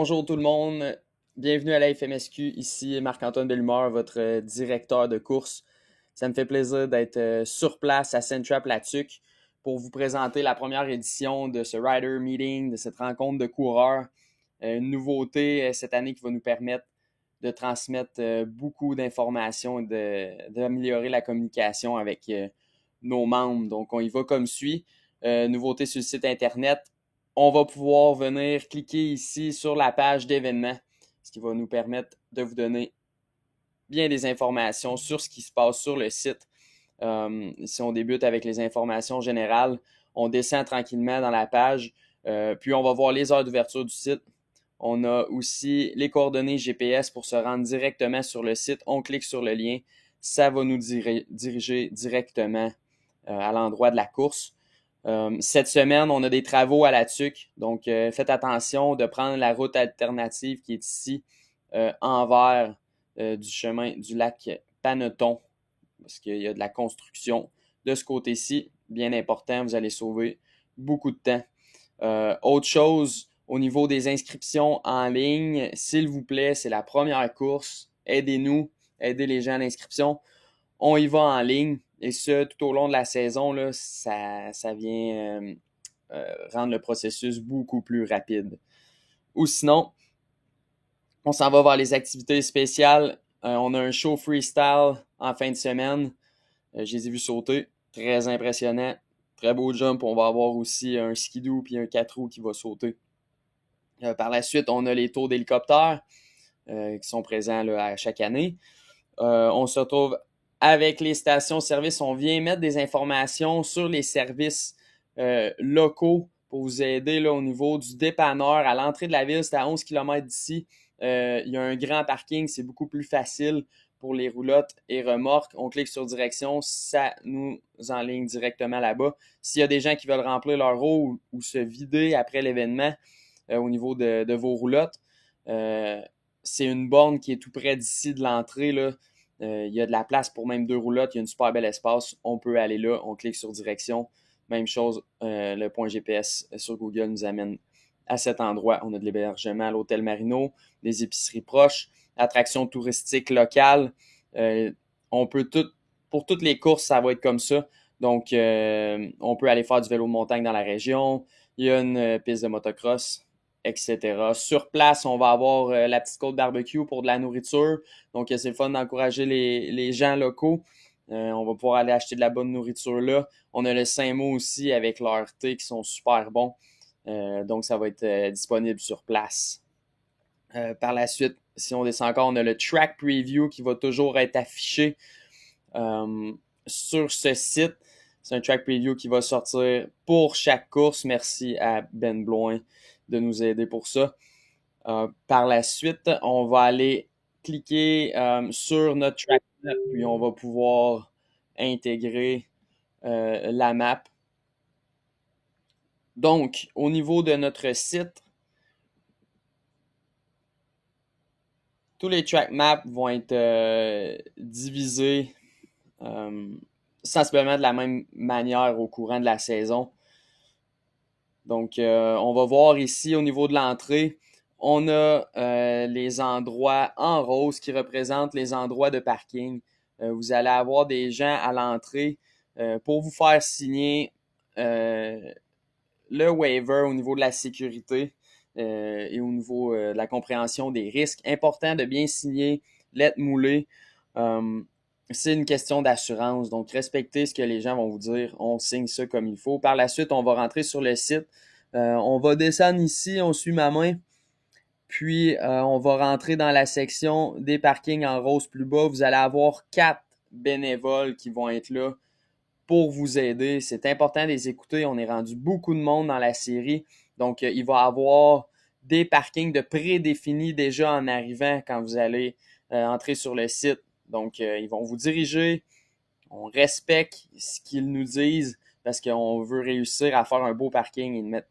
Bonjour tout le monde, bienvenue à la FMSQ, ici Marc-Antoine Bellemare, votre directeur de course. Ça me fait plaisir d'être sur place à Saint-Trap-la-Tuque pour vous présenter la première édition de ce Rider Meeting, de cette rencontre de coureurs. Une nouveauté cette année qui va nous permettre de transmettre beaucoup d'informations et d'améliorer la communication avec nos membres. Donc on y va comme suit. Nouveauté sur le site internet. On va pouvoir venir cliquer ici sur la page d'événements, ce qui va nous permettre de vous donner bien des informations sur ce qui se passe sur le site. Si on débute avec les informations générales, on descend tranquillement dans la page, puis on va voir les heures d'ouverture du site. On a aussi les coordonnées GPS pour se rendre directement sur le site. On clique sur le lien, ça va nous diriger directement à l'endroit de la course. Cette semaine, on a des travaux à la TUC, donc faites attention de prendre la route alternative qui est ici envers du chemin du lac Paneton, parce qu'il y a de la construction de ce côté-ci, bien important, vous allez sauver beaucoup de temps. Autre chose, au niveau des inscriptions en ligne, s'il vous plaît, c'est la première course, aidez-nous, aidez les gens à l'inscription, on y va en ligne. Et ce, tout au long de la saison, là, ça vient rendre le processus beaucoup plus rapide. Ou sinon, on s'en va vers les activités spéciales. On a un show freestyle en fin de semaine. Je les ai vus sauter. Très impressionnant. Très beau jump. On va avoir aussi un skidoo puis un 4 roues qui va sauter. Par la suite, on a les tours d'hélicoptère qui sont présents là, à chaque année. On se retrouve avec les stations-service, on vient mettre des informations sur les services locaux pour vous aider là, au niveau du dépanneur. À l'entrée de la ville, c'est à 11 km d'ici. Il y a un grand parking, c'est beaucoup plus facile pour les roulottes et remorques. On clique sur direction, ça nous enligne directement là-bas. S'il y a des gens qui veulent remplir leur eau ou se vider après l'événement au niveau de vos roulottes, c'est une borne qui est tout près d'ici de l'entrée, là. Il y a de la place pour même 2 roulottes. Il y a un super bel espace. On peut aller là. On clique sur direction. Même chose, le point GPS sur Google nous amène à cet endroit. On a de l'hébergement à l'hôtel Marino, des épiceries proches, attractions touristiques locales. On peut pour toutes les courses, ça va être comme ça. Donc, on peut aller faire du vélo de montagne dans la région. Il y a une piste de motocross, etc. Sur place, on va avoir la petite côte barbecue pour de la nourriture. Donc, c'est le fun d'encourager les gens locaux. On va pouvoir aller acheter de la bonne nourriture là. On a le Saint-Mot aussi avec leurs thés qui sont super bons. Donc, ça va être disponible sur place. Par la suite, si on descend encore, on a le track preview qui va toujours être affiché sur ce site. C'est un track preview qui va sortir pour chaque course. Merci à Ben Bloin de nous aider pour ça. Par la suite, on va aller cliquer sur notre track map, puis on va pouvoir intégrer la map. Donc, au niveau de notre site, tous les track maps vont être divisés sensiblement de la même manière au courant de la saison. Donc, on va voir ici au niveau de l'entrée, on a les endroits en rose qui représentent les endroits de parking. Vous allez avoir des gens à l'entrée pour vous faire signer le waiver au niveau de la sécurité et au niveau de la compréhension des risques. Important de bien signer, lettre moulée. C'est une question d'assurance, donc respectez ce que les gens vont vous dire. On signe ça comme il faut. Par la suite, on va rentrer sur le site. On va descendre ici, on suit ma main. Puis, on va rentrer dans la section des parkings en rose plus bas. Vous allez avoir 4 bénévoles qui vont être là pour vous aider. C'est important de les écouter. On est rendu beaucoup de monde dans la série. Donc, il va y avoir des parkings de prédéfinis déjà en arrivant quand vous allez entrer sur le site. Donc, ils vont vous diriger. On respecte ce qu'ils nous disent parce qu'on veut réussir à faire un beau parking et de mettre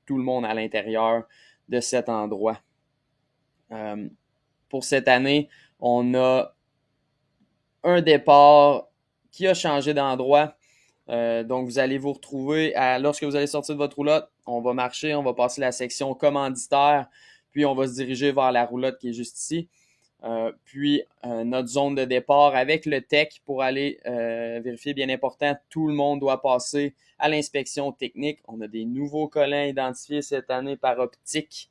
tout le monde à l'intérieur de cet endroit. Pour cette année, on a un départ qui a changé d'endroit. Donc, vous allez vous retrouver lorsque vous allez sortir de votre roulotte, on va marcher, on va passer la section commanditaire. Puis, on va se diriger vers la roulotte qui est juste ici. Puis, notre zone de départ avec le tech pour aller vérifier, bien important, tout le monde doit passer à l'inspection technique. On a des nouveaux collants identifiés cette année par optique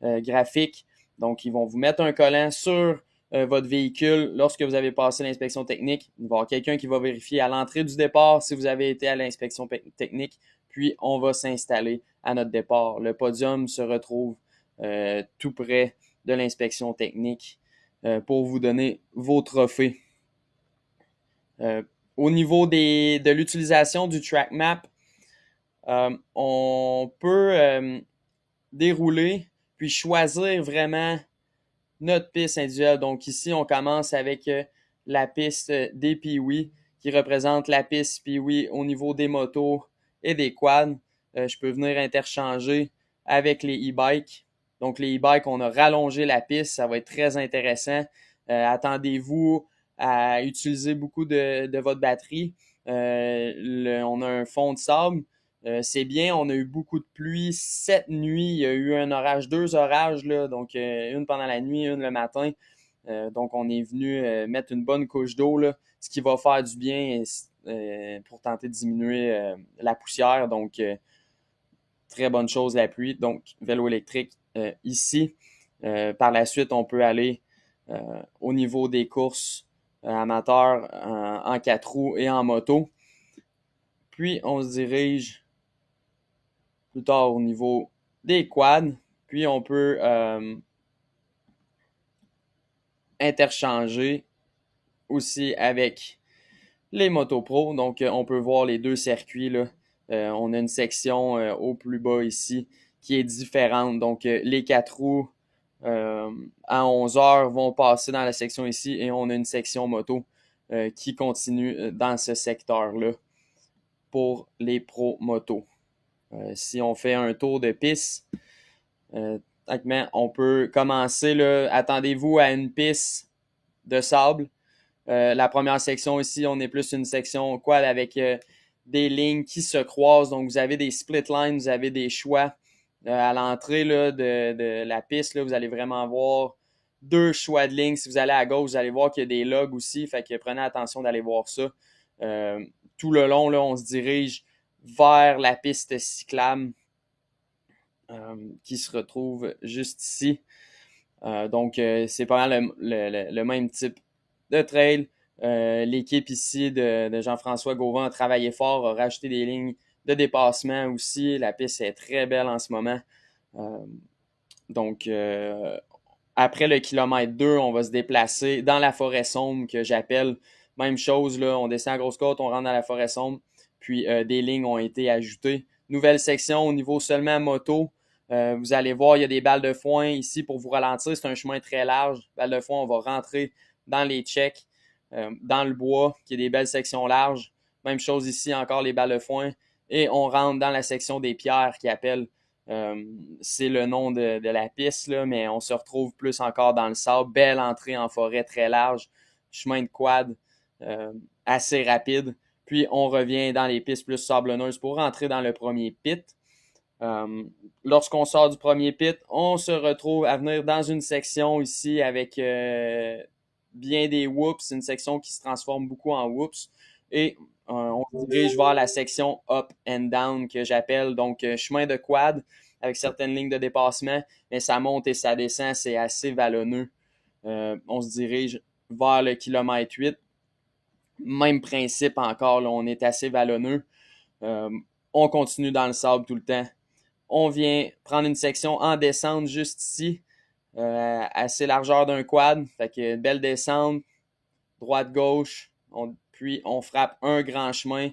graphique. Donc, ils vont vous mettre un collant sur votre véhicule lorsque vous avez passé l'inspection technique. Il va y avoir quelqu'un qui va vérifier à l'entrée du départ si vous avez été à l'inspection technique. Puis, on va s'installer à notre départ. Le podium se retrouve tout près de l'inspection technique pour vous donner vos trophées. Au niveau de l'utilisation du track map, on peut dérouler puis choisir vraiment notre piste individuelle. Donc ici, on commence avec la piste des Pee-Wee qui représente la piste Pee-Wee au niveau des motos et des quads. Je peux venir interchanger avec les e-bikes. Donc les e-bikes, on a rallongé la piste, ça va être très intéressant. Attendez-vous à utiliser beaucoup de votre batterie. On a un fond de sable. C'est bien, on a eu beaucoup de pluie cette nuit. Il y a eu un orage, 2 orages, là, donc une pendant la nuit, une le matin. Donc, on est venu mettre une bonne couche d'eau, là, ce qui va faire du bien pour tenter de diminuer la poussière. Donc, très bonne chose la pluie. Donc, vélo électrique ici. Par la suite, on peut aller au niveau des courses amateurs en 4 roues et en moto. Puis, on se dirige plus tard au niveau des quads. Puis, on peut interchanger aussi avec les motopros. Donc, on peut voir les deux circuits, là. On a une section au plus bas ici qui est différente. Donc, les 4 roues à 11 heures vont passer dans la section ici et on a une section moto qui continue dans ce secteur-là pour les pros motos. Si on fait un tour de piste, on peut commencer, là, attendez-vous à une piste de sable. La première section ici, on est plus une section quad avec des lignes qui se croisent. Donc, vous avez des split lines, vous avez des choix. À l'entrée là, de la piste, là, vous allez vraiment voir 2 choix de lignes. Si vous allez à gauche, vous allez voir qu'il y a des logs aussi. Fait que prenez attention d'aller voir ça. Tout le long, là, on se dirige vers la piste cyclable qui se retrouve juste ici. Donc, c'est pas mal le même type de trail. L'équipe ici de Jean-François Gauvin a travaillé fort, a rajouté des lignes de dépassement aussi. La piste est très belle en ce moment. Donc, après le kilomètre 2, on va se déplacer dans la forêt sombre que j'appelle. Même chose, là, on descend à Grosse-Côte, on rentre dans la forêt sombre, puis des lignes ont été ajoutées. Nouvelle section au niveau seulement moto. Vous allez voir, il y a des balles de foin ici pour vous ralentir. C'est un chemin très large. Balles de foin, on va rentrer dans les checks, dans le bois, qui est des belles sections larges. Même chose ici, encore les balles de foin. Et on rentre dans la section des pierres qui appelle. C'est le nom de la piste, là, mais on se retrouve plus encore dans le sable. Belle entrée en forêt très large. Chemin de quad assez rapide. Puis on revient dans les pistes plus sablonneuses pour rentrer dans le premier pit. Lorsqu'on sort du premier pit, on se retrouve à venir dans une section ici avec bien des whoops, une section qui se transforme beaucoup en whoops. Et on se dirige vers la section up and down que j'appelle, donc chemin de quad avec certaines lignes de dépassement, mais ça monte et ça descend, c'est assez vallonneux. On se dirige vers le kilomètre 8. Même principe encore, là, on est assez vallonneux. On continue dans le sable tout le temps. On vient prendre une section en descente juste ici, assez largeur d'un quad, fait que belle descente, droite-gauche, puis on frappe un grand chemin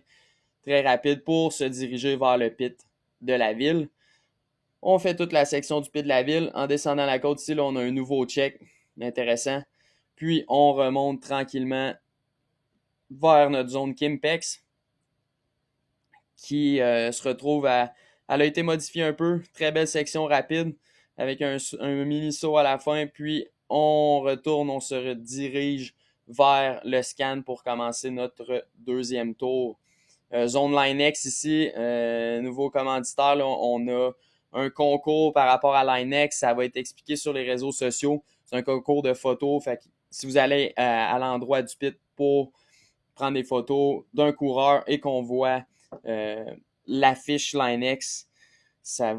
très rapide pour se diriger vers le pit de la ville. On fait toute la section du pit de la ville. En descendant la côte ici, là, on a un nouveau check intéressant. Puis on remonte tranquillement vers notre zone Kimpex qui se retrouve à... Elle a été modifiée un peu. Très belle section rapide avec un mini saut à la fin. Puis on retourne, on se redirige vers le scan pour commencer notre deuxième tour. Zone Line X ici, nouveau commanditaire, là, on a un concours par rapport à l'INEX. Ça va être expliqué sur les réseaux sociaux. C'est un concours de photos. Fait que si vous allez à l'endroit du pit pour prendre des photos d'un coureur et qu'on voit l'affiche l'INEX,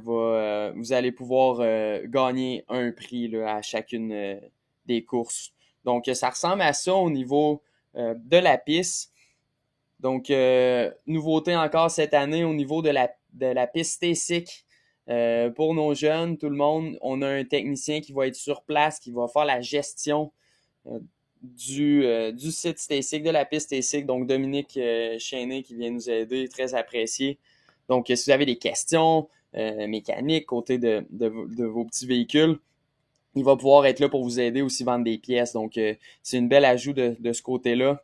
vous allez pouvoir gagner un prix là, à chacune des courses. Donc, ça ressemble à ça au niveau de la piste. Donc, nouveauté encore cette année au niveau de la piste T-Sick. Pour nos jeunes, tout le monde, on a un technicien qui va être sur place, qui va faire la gestion du site T-Sick, de la piste T-Sick. Donc, Dominique Chesnay qui vient nous aider, très apprécié. Donc, si vous avez des questions mécaniques côté de vos petits véhicules, il va pouvoir être là pour vous aider aussi vendre des pièces. Donc, c'est une belle ajout de ce côté-là.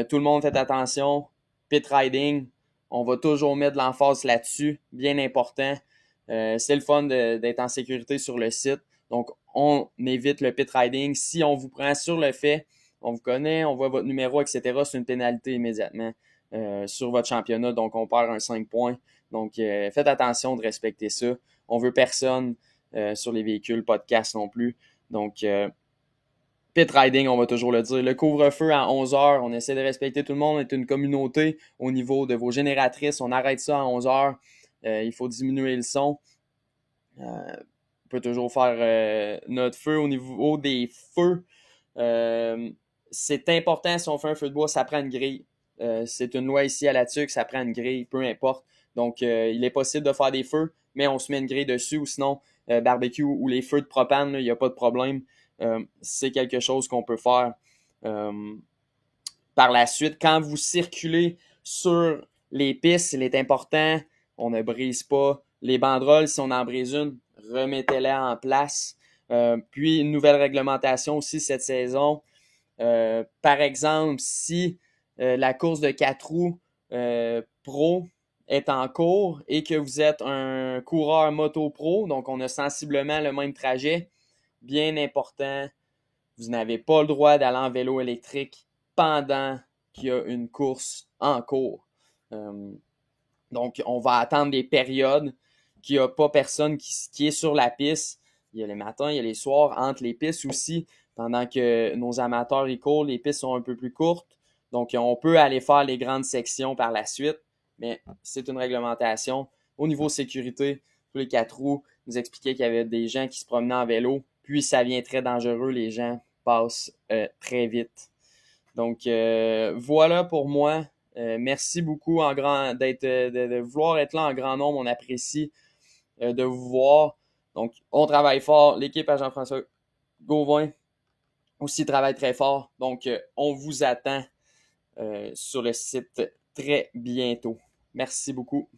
Tout le monde fait attention. Pit riding, on va toujours mettre de l'emphase là-dessus. Bien important. C'est le fun d'être en sécurité sur le site. Donc, on évite le pit riding. Si on vous prend sur le fait, on vous connaît, on voit votre numéro, etc., c'est une pénalité immédiatement sur votre championnat. Donc, on perd un 5 points. Donc, faites attention de respecter ça. On veut personne sur les véhicules, pas de casse non plus. Donc, pit riding, on va toujours le dire. Le couvre-feu à 11h, on essaie de respecter tout le monde. On est une communauté au niveau de vos génératrices. On arrête ça à 11h. Il faut diminuer le son. On peut toujours faire notre feu au niveau des feux. C'est important, si on fait un feu de bois, ça prend une grille. C'est une loi ici à la TUC, ça prend une grille, peu importe. Donc, il est possible de faire des feux, mais on se met une grille dessus, ou sinon, barbecue ou les feux de propane, il n'y a pas de problème. C'est quelque chose qu'on peut faire. Par la suite, quand vous circulez sur les pistes, il est important, on ne brise pas les banderoles. Si on en brise une, remettez-les en place. Puis, une nouvelle réglementation aussi cette saison. Par exemple, si la course de 4 roues pro est en cours et que vous êtes un coureur moto pro, donc on a sensiblement le même trajet, bien important, vous n'avez pas le droit d'aller en vélo électrique pendant qu'il y a une course en cours. Donc, on va attendre des périodes qu'il n'y a pas personne qui est sur la piste. Il y a les matins, il y a les soirs, entre les pistes aussi. Pendant que nos amateurs y courent, les pistes sont un peu plus courtes. Donc, on peut aller faire les grandes sections par la suite, mais c'est une réglementation. Au niveau sécurité, tous les 4 roues, nous expliquaient qu'il y avait des gens qui se promenaient en vélo, puis ça devient très dangereux, les gens passent très vite. Donc, voilà pour moi. Merci beaucoup de vouloir être là en grand nombre. On apprécie de vous voir. Donc, on travaille fort. L'équipe à Jean-François Gauvin aussi travaille très fort. Donc, on vous attend sur le site très bientôt. Merci beaucoup.